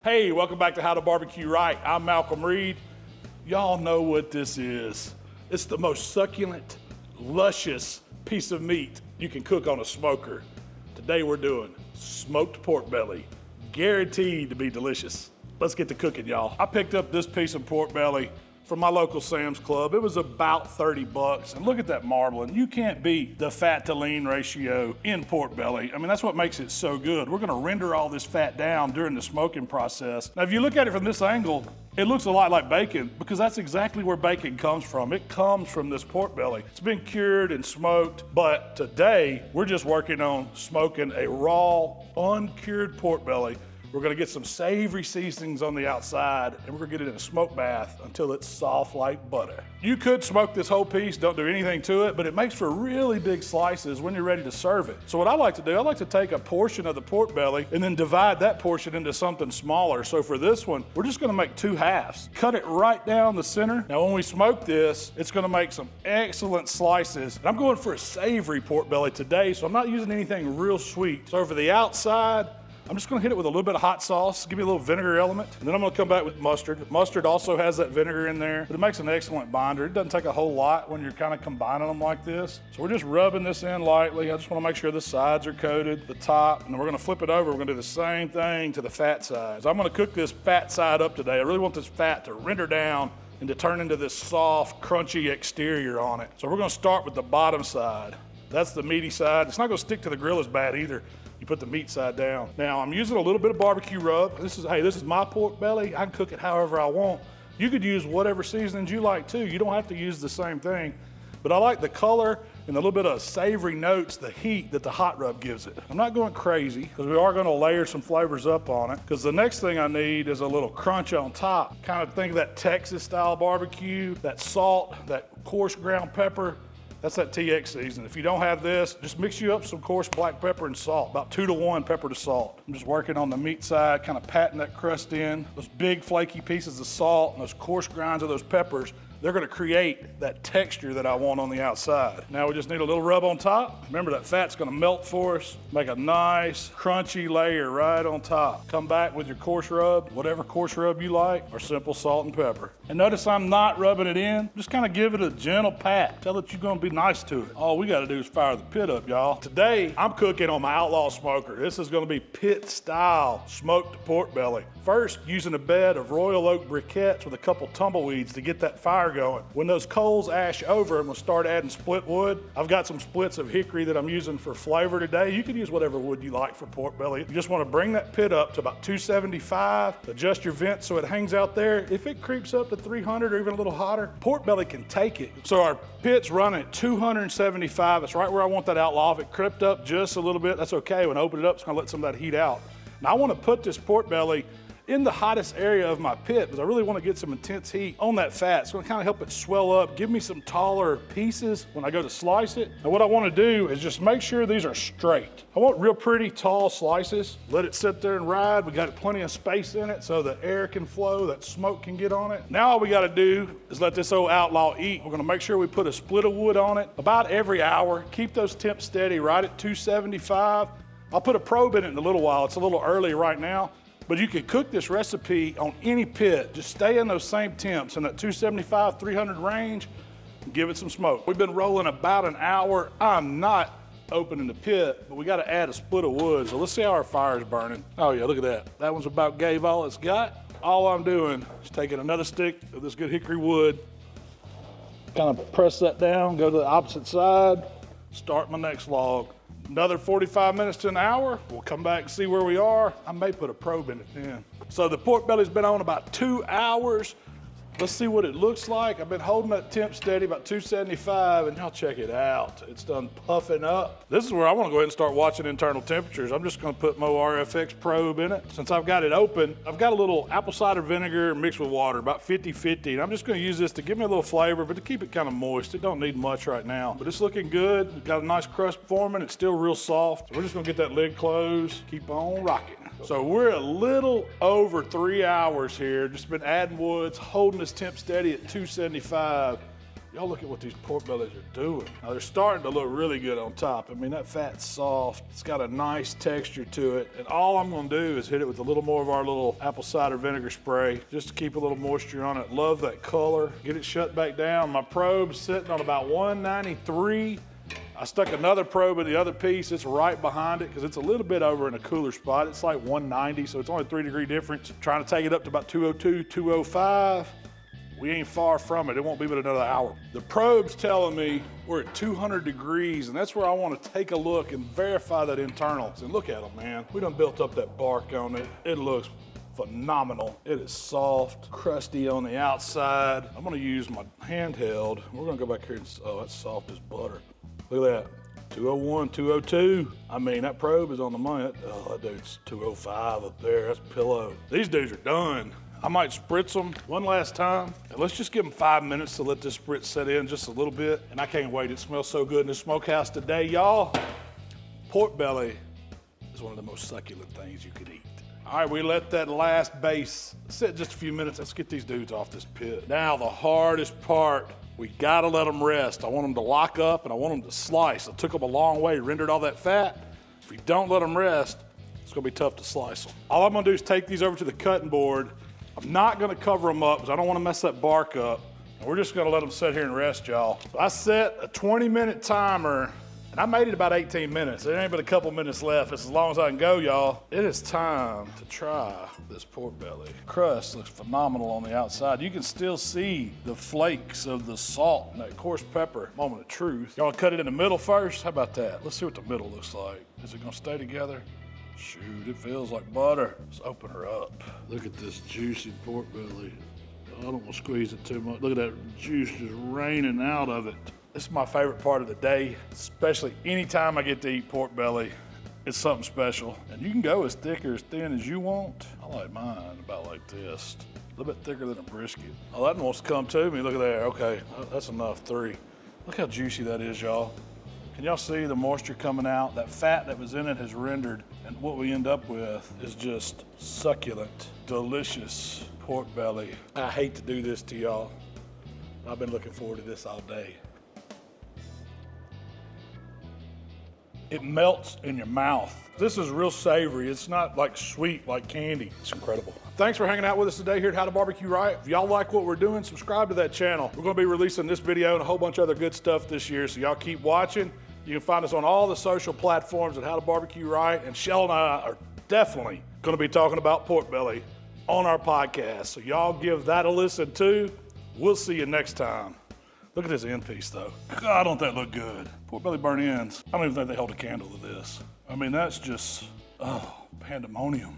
Hey, welcome back to How to Barbecue Right. I'm Malcolm Reed. Y'all know what this is. It's the most succulent, luscious piece of meat you can cook on a smoker. Today we're doing smoked pork belly, guaranteed to be delicious. Let's get to cooking, y'all. I picked up this piece of pork belly from my local Sam's Club. It was about 30 bucks, and look at that marbling. You can't beat the fat to lean ratio in pork belly. I mean, that's what makes it so good. We're gonna render all this fat down during the smoking process. Now, if you look at it from this angle, it looks a lot like bacon because that's exactly where bacon comes from. It comes from this pork belly. It's been cured and smoked, but today we're just working on smoking a raw, uncured pork belly. We're gonna get some savory seasonings on the outside, and we're gonna get it in a smoke bath until it's soft like butter. You could smoke this whole piece, don't do anything to it, but it makes for really big slices when you're ready to serve it. So what I like to do, I like to take a portion of the pork belly and then divide that portion into something smaller. So for this one, we're just gonna make 2 halves. Cut it right down the center. Now when we smoke this, it's gonna make some excellent slices. And I'm going for a savory pork belly today, so I'm not using anything real sweet. So for the outside, I'm just gonna hit it with a little bit of hot sauce, give me a little vinegar element, and then I'm gonna come back with mustard. Mustard also has that vinegar in there, but it makes an excellent binder. It doesn't take a whole lot when you're kind of combining them like this. So we're just rubbing this in lightly. I just wanna make sure the sides are coated, the top, and then we're gonna flip it over. We're gonna do the same thing to the fat side. So I'm gonna cook this fat side up today. I really want this fat to render down and to turn into this soft, crunchy exterior on it. So we're gonna start with the bottom side. That's the meaty side. It's not gonna stick to the grill as bad either. You put the meat side down. Now I'm using a little bit of barbecue rub. This is my pork belly. I can cook it however I want. You could use whatever seasonings you like too. You don't have to use the same thing. But I like the color and a little bit of savory notes, the heat that the hot rub gives it. I'm not going crazy because we are gonna layer some flavors up on it, because the next thing I need is a little crunch on top. Kind of think of that Texas style barbecue, that salt, that coarse ground pepper. That's that TX season. If you don't have this, just mix you up some coarse black pepper and salt, about 2 to 1 pepper to salt. I'm just working on the meat side, kind of patting that crust in. Those big flaky pieces of salt and those coarse grinds of those peppers, they're gonna create that texture that I want on the outside. Now we just need a little rub on top. Remember that fat's gonna melt for us. Make a nice crunchy layer right on top. Come back with your coarse rub, whatever coarse rub you like, or simple salt and pepper. And notice I'm not rubbing it in. Just kind of give it a gentle pat. Tell it you're gonna be nice to it. All we gotta do is fire the pit up, y'all. Today, I'm cooking on my Outlaw smoker. This is gonna be pit style smoked pork belly. First, using a bed of royal oak briquettes with a couple tumbleweeds to get that fire going. When those coals ash over, I'm gonna start adding split wood. I've got some splits of hickory that I'm using for flavor today. You can use whatever wood you like for pork belly. You just wanna bring that pit up to about 275, adjust your vent so it hangs out there. If it creeps up to 300 or even a little hotter, pork belly can take it. So our pit's running at 275. That's right where I want that Outlaw. If it crept up just a little bit, that's okay. When I open it up, it's gonna let some of that heat out. Now I wanna put this pork belly in the hottest area of my pit because I really want to get some intense heat on that fat. It's going to kind of help it swell up, give me some taller pieces when I go to slice it. And what I want to do is just make sure these are straight. I want real pretty tall slices. Let it sit there and ride. We got plenty of space in it so the air can flow, that smoke can get on it. Now all we got to do is let this old Outlaw eat. We're going to make sure we put a split of wood on it about every hour. Keep those temps steady right at 275. I'll put a probe in it in a little while. It's a little early right now. But you can cook this recipe on any pit. Just stay in those same temps in that 275, 300 range, and give it some smoke. We've been rolling about an hour. I'm not opening the pit, but we gotta add a split of wood. So let's see how our fire's burning. Oh yeah, look at that. That one's about gave all it's got. All I'm doing is taking another stick of this good hickory wood, kind of press that down, go to the opposite side, start my next log. Another 45 minutes to an hour, we'll come back and see where we are. I may put a probe in it then. So the pork belly's been on about 2 hours. Let's see what it looks like. I've been holding that temp steady about 275, and y'all check it out. It's done puffing up. This is where I want to go ahead and start watching internal temperatures. I'm just going to put my RFX probe in it. Since I've got it open, I've got a little apple cider vinegar mixed with water, about 50-50, and I'm just going to use this to give me a little flavor, but to keep it kind of moist. It don't need much right now, but it's looking good. It's got a nice crust forming. It's still real soft. So we're just going to get that lid closed, keep on rocking. So we're a little over 3 hours here. Just been adding woods, holding this temp steady at 275. Y'all look at what these pork bellies are doing. Now they're starting to look really good on top. I mean, that fat's soft. It's got a nice texture to it. And all I'm gonna do is hit it with a little more of our little apple cider vinegar spray, just to keep a little moisture on it. Love that color. Get it shut back down. My probe's sitting on about 193. I stuck another probe in the other piece. It's right behind it because it's a little bit over in a cooler spot. It's like 190, so it's only a 3-degree difference. Trying to take it up to about 202, 205. We ain't far from it. It won't be but another hour. The probe's telling me we're at 200 degrees, and that's where I want to take a look and verify that internals. And look at them, man. We done built up that bark on it. It looks phenomenal. It is soft, crusty on the outside. I'm gonna use my handheld. We're gonna go back here and, oh, that's soft as butter. Look at that, 201, 202. I mean, that probe is on the money. Oh, that dude's 205 up there, that's pillow. These dudes are done. I might spritz them one last time. And let's just give them 5 minutes to let this spritz set in just a little bit. And I can't wait, it smells so good in the smokehouse today, y'all. Pork belly is one of the most succulent things you could eat. All right, we let that last base sit just a few minutes. Let's get these dudes off this pit. Now the hardest part, we gotta let them rest. I want them to lock up and I want them to slice. It took them a long way, rendered all that fat. If you don't let them rest, it's gonna be tough to slice them. All I'm gonna do is take these over to the cutting board. I'm not gonna cover them up because I don't wanna mess that bark up. And we're just gonna let them sit here and rest, y'all. So I set a 20-minute timer and I made it about 18 minutes. There ain't but a couple minutes left. It's as long as I can go, y'all. It is time to try this pork belly. Crust looks phenomenal on the outside. You can still see the flakes of the salt and that coarse pepper. Moment of truth. Y'all wanna cut it in the middle first? How about that? Let's see what the middle looks like. Is it gonna stay together? Shoot, it feels like butter. Let's open her up. Look at this juicy pork belly. I don't want to squeeze it too much. Look at that juice just raining out of it. This is my favorite part of the day, especially anytime I get to eat pork belly. It's something special. And you can go as thick or as thin as you want. I like mine about like this. A little bit thicker than a brisket. Oh, that one wants to come to me. Look at there. Okay, that's enough, 3. Look how juicy that is, y'all. Can y'all see the moisture coming out? That fat that was in it has rendered, and what we end up with is just succulent, delicious pork belly. I hate to do this to y'all. I've been looking forward to this all day. It melts in your mouth. This is real savory. It's not like sweet like candy. It's incredible. Thanks for hanging out with us today here at HowToBBQRight. If y'all like what we're doing, subscribe to that channel. We're gonna be releasing this video and a whole bunch of other good stuff this year, so y'all keep watching. You can find us on all the social platforms at HowToBBQRight, and Shell and I are definitely gonna be talking about pork belly on our podcast, so y'all give that a listen too. We'll see you next time. Look at this end piece though. God, don't that look good. Pork belly burnt ends. I don't even think they held a candle to this. I mean, that's just, oh, pandemonium.